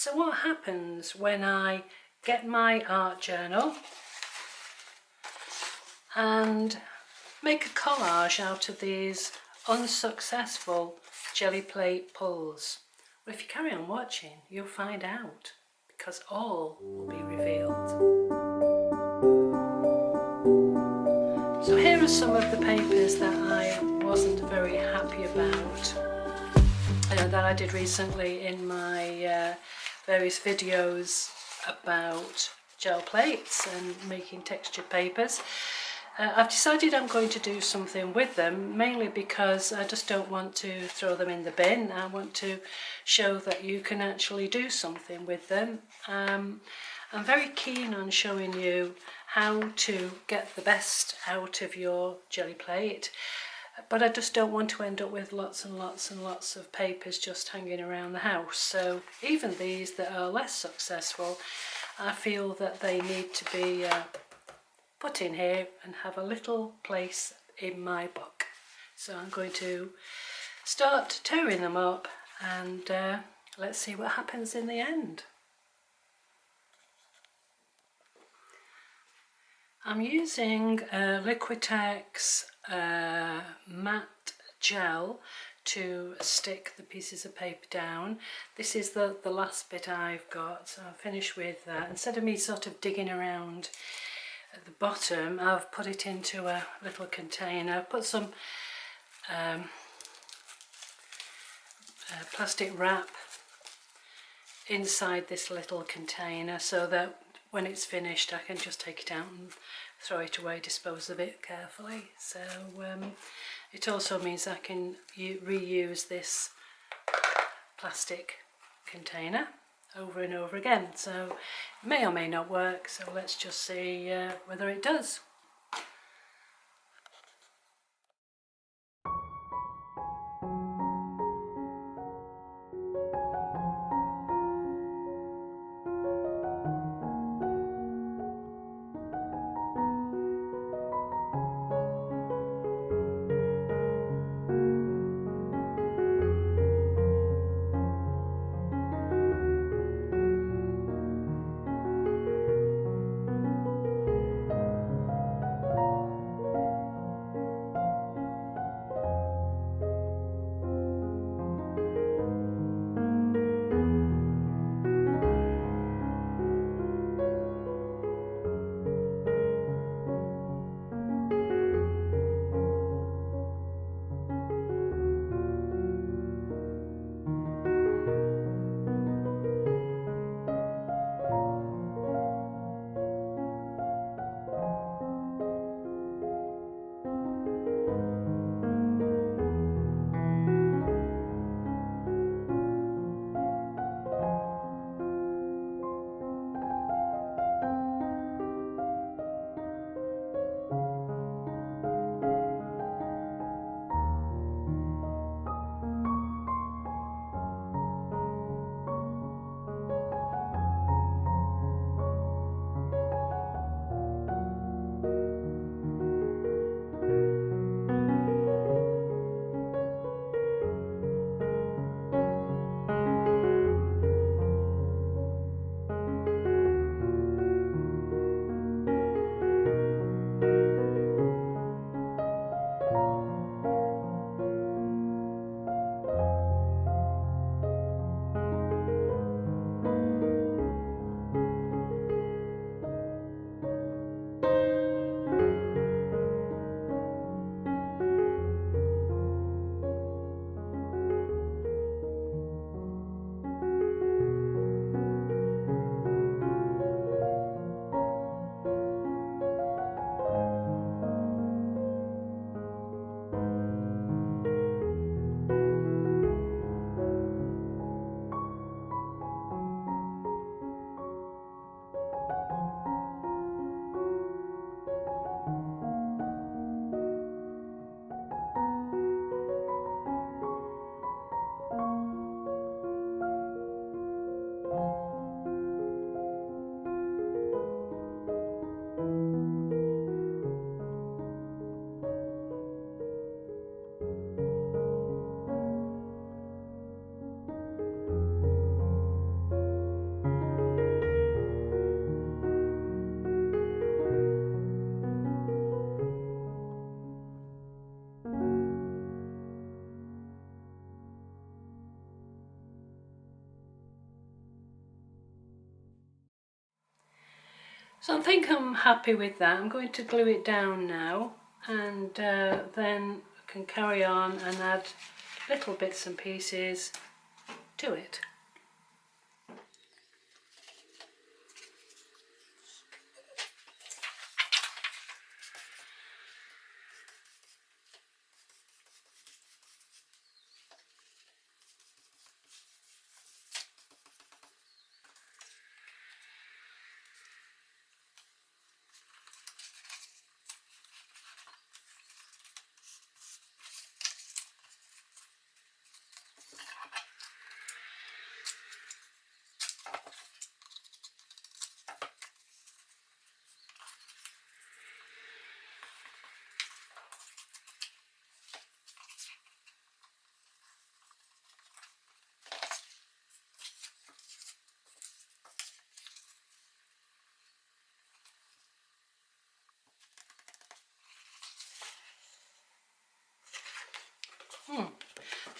So what happens when I get my art journal and make a collage out of these unsuccessful Gelli Plate pulls? Well, if you carry on watching, you'll find out, because all will be revealed. So here are some of the papers that I wasn't very happy about, that I did recently in my various videos about gel plates and making textured papers. I've decided I'm going to do something with them, mainly because I just don't want to throw them in the bin. I want to show that you can actually do something with them. I'm very keen on showing you how to get the best out of your Gelli plate, but I just don't want to end up with lots and lots and lots of papers just hanging around the house. So even these that are less successful, I feel that they need to be put in here and have a little place in my book. So I'm going to start tearing them up, and let's see what happens in the end. I'm using Liquitex matte gel to stick the pieces of paper down. This is the last bit I've got, so I'll finish with that. Instead of me sort of digging around at the bottom, I've put it into a little container. I've put some plastic wrap inside this little container so that when it's finished I can just take it out and throw it away, dispose of it carefully. So it also means I can reuse this plastic container over and over again. So it may or may not work, so let's just see whether it does. So I think I'm happy with that. I'm going to glue it down now, and then I can carry on and add little bits and pieces to it.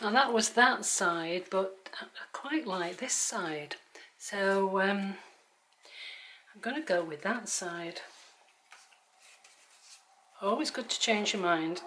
Now that was that side, but I quite like this side, so I'm going to go with that side. Always good to change your mind.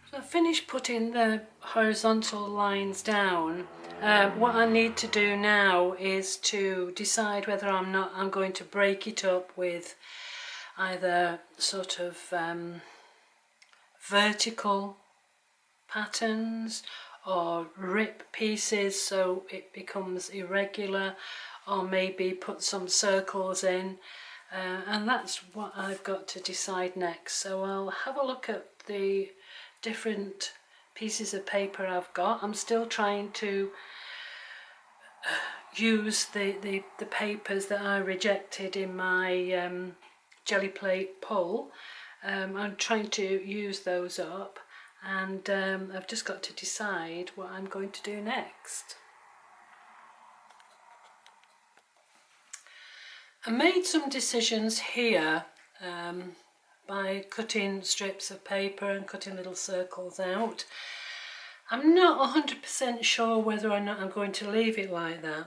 So I've finished putting the horizontal lines down. What I need to do now is to decide whether I'm going to break it up with either sort of vertical patterns or rip pieces so it becomes irregular, or maybe put some circles in, and that's what I've got to decide next. So I'll have a look at the different pieces of paper I've got. I'm still trying to use the papers that I rejected in my Gelli Plate pull. I'm trying to use those up, and I've just got to decide what I'm going to do next. I made some decisions here by cutting strips of paper and cutting little circles out. I'm not 100% sure whether or not I'm going to leave it like that.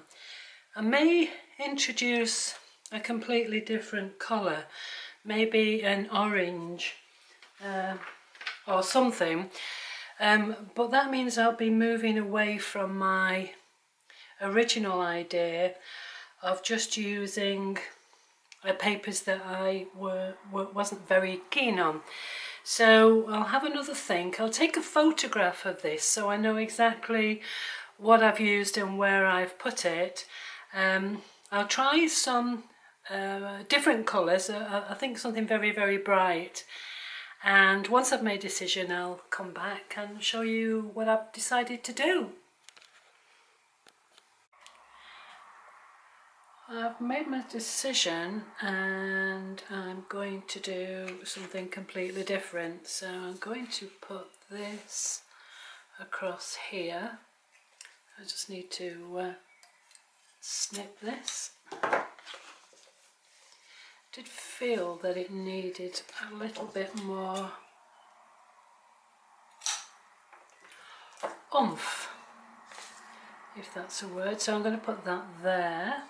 I may introduce a completely different colour, maybe an orange or something, but that means I'll be moving away from my original idea of just using papers that I wasn't very keen on. So I'll have another think. I'll take a photograph of this so I know exactly what I've used and where I've put it. I'll try some different colours, I think something very, very bright. And once I've made a decision, I'll come back and show you what I've decided to do. I've made my decision and I'm going to do something completely different. So I'm going to put this across here. I just need to snip this. I did feel that it needed a little bit more oomph, if that's a word. So I'm going to put that there.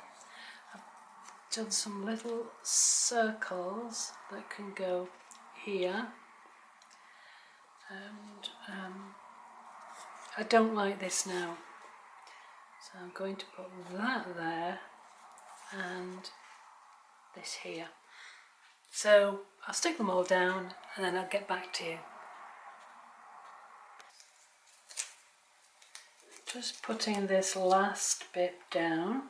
Done some little circles that can go here, and I don't like this now, so I'm going to put that there and this here. So I'll stick them all down and then I'll get back to you. Just putting this last bit down.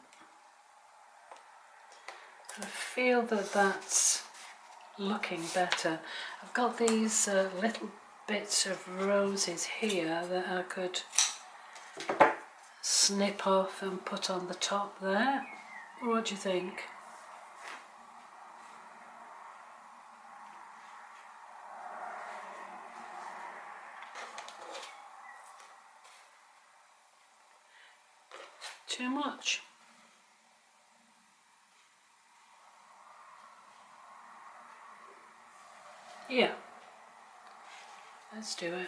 I feel that that's looking better. I've got these little bits of roses here that I could snip off and put on the top there. What do you think? Too much? Yeah, let's do it.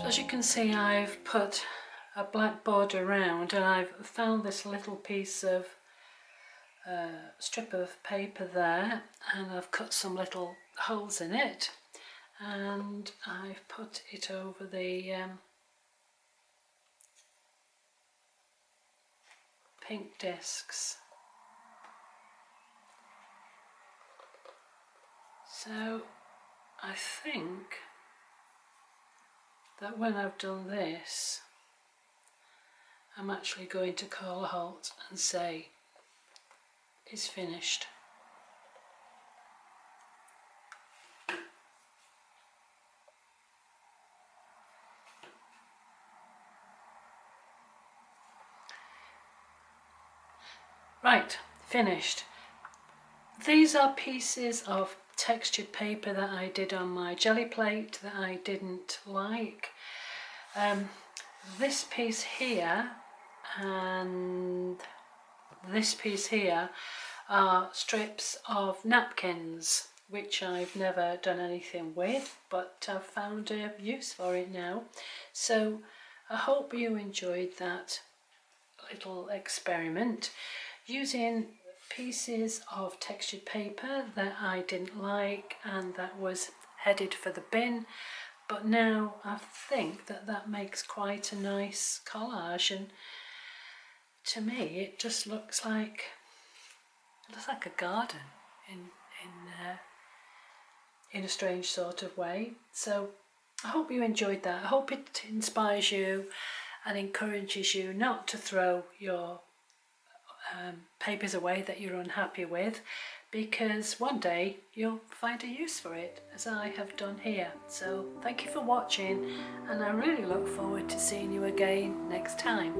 As you can see, I've put a black border around and I've found this little piece of strip of paper there, and I've cut some little holes in it and I've put it over the pink discs. So I think that when I've done this, I'm actually going to call a halt and say it's finished. Right, finished. These are pieces of textured paper that I did on my Gelli Plate that I didn't like. This piece here and this piece here are strips of napkins, which I've never done anything with, but I've found a use for it now. So I hope you enjoyed that little experiment using pieces of textured paper that I didn't like and that was headed for the bin, but now I think that that makes quite a nice collage, and to me it just looks like a garden in a strange sort of way. So I hope you enjoyed that. I hope it inspires you and encourages you not to throw your papers away that you're unhappy with, because one day you'll find a use for it, as I have done here. So thank you for watching, and I really look forward to seeing you again next time.